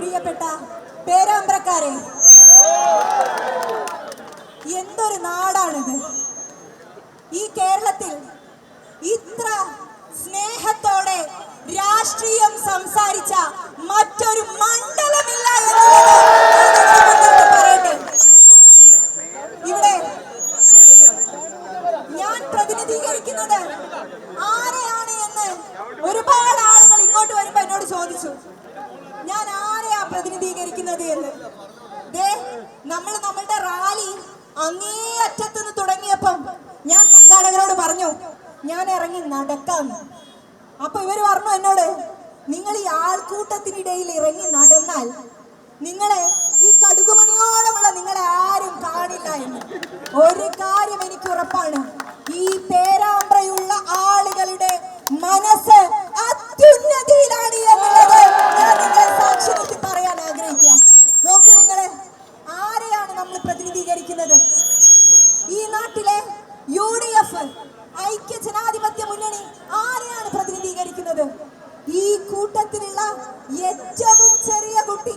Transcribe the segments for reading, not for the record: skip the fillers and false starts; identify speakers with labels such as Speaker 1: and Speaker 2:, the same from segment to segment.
Speaker 1: പ്രിയപ്പെട്ട പേരാമ്പ്രക്കാരെ, എന്തൊരു നാടാണിത്! ഈ കേരളത്തിൽ ഇത്ര സ്നേഹത്തോടെ രാഷ്ട്രീയം സംസാരിച്ച മറ്റൊരു മണ്ഡലമില്ല എന്നുള്ളത് പറയട്ടെ. ഇവിടെ ഞാൻ പ്രതിനിധീകരിക്കുന്നത് ആരെയാണ് എന്ന് ഒരുപാട് ആളുകൾ ഇങ്ങോട്ട് വരുമ്പോ എന്നോട് ചോദിച്ചു, ഞാൻ ആരെയാ പ്രതിനിധീകരിക്കുന്നത് എന്ന്. നമ്മളുടെ റാലി അങ്ങേ അറ്റത്തുനിന്ന് തുടങ്ങിയപ്പം ഞാൻ സംഘാടകരോട് പറഞ്ഞു ഞാൻ ഇറങ്ങി നടക്കാന്ന്. അപ്പൊ ഇവര് പറഞ്ഞു എന്നോട്, നിങ്ങൾ ഈ ആൾക്കൂട്ടത്തിനിടയിൽ ഇറങ്ങി നടന്നാൽ നിങ്ങളെ ഈ കടുകുമണിയോളമുള്ള നിങ്ങളെ ആരും കാണില്ല എന്ന്. ഒരു കാര്യം എനിക്ക് ഉറപ്പാണ്, ഈ പേരാമ്പ്രയുള്ള ആളുകളുടെ മനസ്സ് അത്യുന്നതിയിലാണ് എന്നുള്ളത് ഞാൻ നിങ്ങളെ സാക്ഷി നിർത്തി പറയാൻ ആഗ്രഹിക്കുക. നോക്കി, നിങ്ങളെ ആരെയാണ് നമ്മൾ പ്രതിനിധീകരിക്കുന്നത്? ഈ നാട്ടിലെ UDF ഐക്യ ജനാധിപത്യ മുന്നണി ആരെയാണ് പ്രതിനിധീകരിക്കുന്നത്? ഈ കൂട്ടത്തിലുള്ള ഏറ്റവും ചെറിയ കുട്ടി,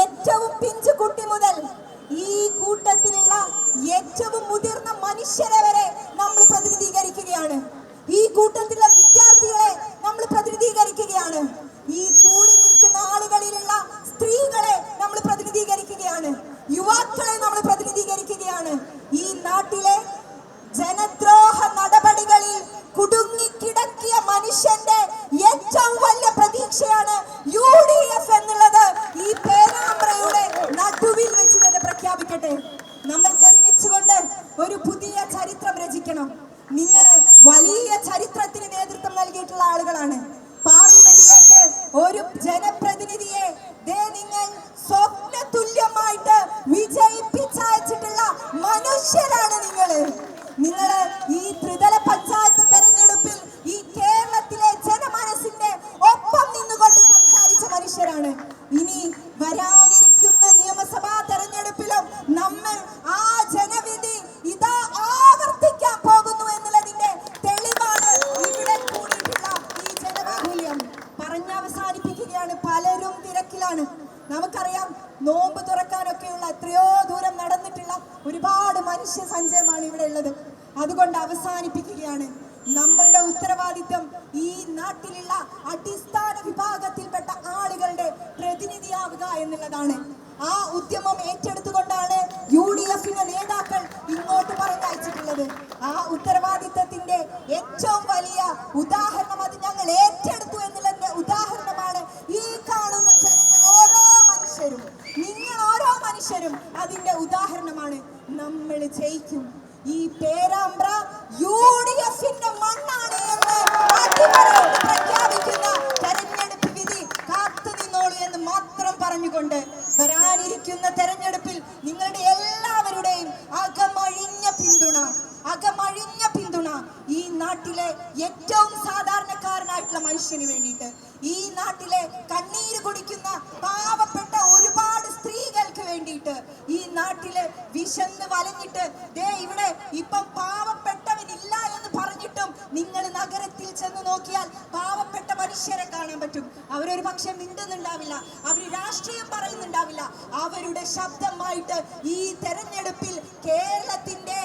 Speaker 1: ഏറ്റവും പിഞ്ചു കുട്ടി മുതൽ ഈ കൂട്ടത്തിലുള്ള ഏറ്റവും മുതിർന്ന മനുഷ്യരെ വരെ നമ്മൾ പ്രതിനിധീകരിക്കുകയാണ്. ഈ കൂട്ടത്തിലുള്ള വിദ്യാർത്ഥികളെ നമ്മൾ പ്രതിനിധീകരിക്കുകയാണ്. ഈ കൂടി നിൽക്കുന്ന ആളുകളിലുള്ള സ്ത്രീകളെ നമ്മൾ പ്രതിനിധീകരിക്കുകയാണ്. യുവാക്കളെ നമ്മൾ പ്രതിനിധീകരിക്കുകയാണ്. ഈ നാട്ടിലെ ജനദ്രോഹ നടപടികളിൽ കുടുങ്ങിക്കിടക്കിയ മനുഷ്യന്റെ ഏറ്റവും വലിയ പ്രതീക്ഷയാണ് UDF എന്നുള്ളത് ഈ പേരാമ്പ്രയുടെ നടുവിൽ വെച്ച് തന്നെ പ്രഖ്യാപിക്കട്ടെ. നമ്മൾ ഒരുമിച്ചുകൊണ്ട് ഒരു പുതിയ ചരിത്രം രചിക്കണം. നിങ്ങൾ വലിയ ചരിത്രത്തിന് നേതൃത്വം നൽകിയിട്ടുള്ള ആളുകളാണ്. പാർലമെന്റിലേക്ക് ഒരു ജനപ്രതിനിധിയെ നിങ്ങൾ സ്വപ്ന തുല്യമായിട്ട് വിജയിപ്പിച്ചയച്ചിട്ടുള്ള മനുഷ്യരാണ് നിങ്ങൾ. ഈ ത്രിതല പഞ്ചായത്ത് തെരഞ്ഞെടുപ്പിൽ ഈ കേരളത്തിലെ ജനമനസ്സിന്റെ ഒപ്പം നിന്നുകൊണ്ട് സംസാരിച്ച മനുഷ്യരാണ്. ഇനി വരാനിരിക്കുന്ന നിയമസഭാ തെരഞ്ഞെടുപ്പിലും നമ്മൾ ആ ജനവിധി ഇതാ ആവർത്തിക്കാൻ പോകുന്നു എന്നുള്ളതിന്റെ തെളിവാണ് ഇവിടെ കൂടിയിട്ടുള്ള ഈ ജനബാഹുല്യം. പറഞ്ഞവസാനിപ്പിക്കുകയാണ്. പലരും തിരക്കിലാണ്. നമുക്കറിയാം, നോമ്പ് തുറക്കാനൊക്കെയുള്ള എത്രയോ ദൂരം നടന്നിട്ടുള്ള ഒരുപാട് മനുഷ്യ സഞ്ചയമാണ് ഇവിടെ ഉള്ളത്. അതുകൊണ്ട് അവസാനിപ്പിക്കുകയാണ്. നമ്മളുടെ ഉത്തരവാദിത്വം ഈ നാട്ടിലുള്ള അടിസ്ഥാന വിഭാഗത്തിൽപ്പെട്ട ആളുകളുടെ പ്രതിനിധിയാവുക എന്നുള്ളതാണ്. ആ ഉദ്യമം ഏറ്റെടുത്തുകൊണ്ടാണ് UDFിന്റെ നേതാക്കൾ ഇങ്ങോട്ട് പറഞ്ഞയച്ചിട്ടുള്ളത്. ആ ഉത്തരവാദിത്വത്തിന്റെ ഏറ്റവും വലിയ ഉദാഹരണം അത് ഞങ്ങൾ ഏറ്റെടുത്തു എന്നുള്ളതിന്റെ ഉദാഹരണമാണ് ഈ കാണുന്ന ജനങ്ങൾ. ഓരോ മനുഷ്യരും, നിങ്ങൾ ഓരോ മനുഷ്യരും അതിന്റെ ഉദാഹരണമാണ്. നമ്മൾ ജയിക്കും. ഈ പേരാമ്പ്ര UDFിന്റെ മണ്ണാണ് എന്ന് അടിവരയിട്ട് പ്രഖ്യാപിക്കുന്ന തെരഞ്ഞെടുപ്പ് വിധി കാത്തു നിന്നോളൂ എന്ന് മാത്രം പറഞ്ഞുകൊണ്ട് വരാനിരിക്കുന്ന തെരഞ്ഞെടുപ്പിൽ നിങ്ങളുടെ എല്ലാവരുടെയും അകമഴിഞ്ഞ പിന്തുണ ഈ നാട്ടിലെ ഏറ്റവും സാധാരണക്കാരനായിട്ടുള്ള മനുഷ്യന് വേണ്ടിയിട്ട്, ഈ നാട്ടിലെ കണ്ണീര് കുടിക്കുന്ന പാവപ്പെട്ട ഒരുപാട് സ്ത്രീകൾക്ക് വേണ്ടിയിട്ട്, ഈ നാട്ടിലെ വിശന്ന് വലഞ്ഞിട്ട് ഇവിടെ ഇപ്പം പാവപ്പെട്ടവനില്ല എന്ന് പറഞ്ഞിട്ടും നിങ്ങൾ നഗരത്തിൽ ചെന്ന് നോക്കിയാൽ പാവപ്പെട്ട മനുഷ്യരെ കാണാൻ പറ്റും. അവരൊരു പക്ഷെ മിണ്ടുന്നുണ്ടാവില്ല, അവർ രാഷ്ട്രീയം പറയുന്നുണ്ടാവില്ല. അവരുടെ ശബ്ദമായിട്ട് ഈ തെരഞ്ഞെടുപ്പിൽ കേരളത്തിന്റെ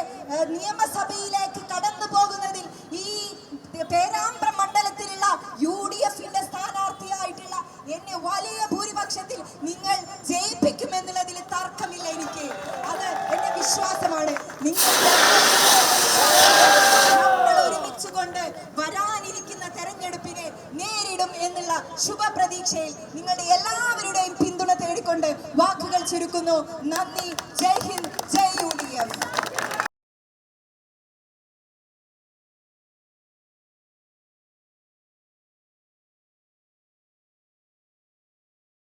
Speaker 1: നിയമസഭയിലേക്ക് കടന്നു പോകുന്നതിൽ ഈ പേരാമ്പ്ര മണ്ഡലത്തിലുള്ള UDFിന്റെ സ്ഥാനാർത്ഥിയായിട്ടുള്ള എന്നെ വലിയ ഭൂരിപക്ഷത്തിൽ നിങ്ങൾ ജയിപ്പിക്കുമെന്നുള്ളതിൽ തർക്കമില്ല എനിക്ക്. അത് എന്റെ വിശ്വാസമാണ്. നമ്മൾ ഒരുമിച്ചുകൊണ്ട് വരാനിരിക്കുന്ന തെരഞ്ഞെടുപ്പിനെ നേരിടും എന്നുള്ള ശുഭപ്രതീക്ഷയിൽ നിങ്ങളുടെ എല്ലാവരുടെയും പിന്തുണ തേടിക്കൊണ്ട് വാക്കുകൾ ചുരുക്കുന്നു. നന്ദി. ജയ് ഹിന്ദ്.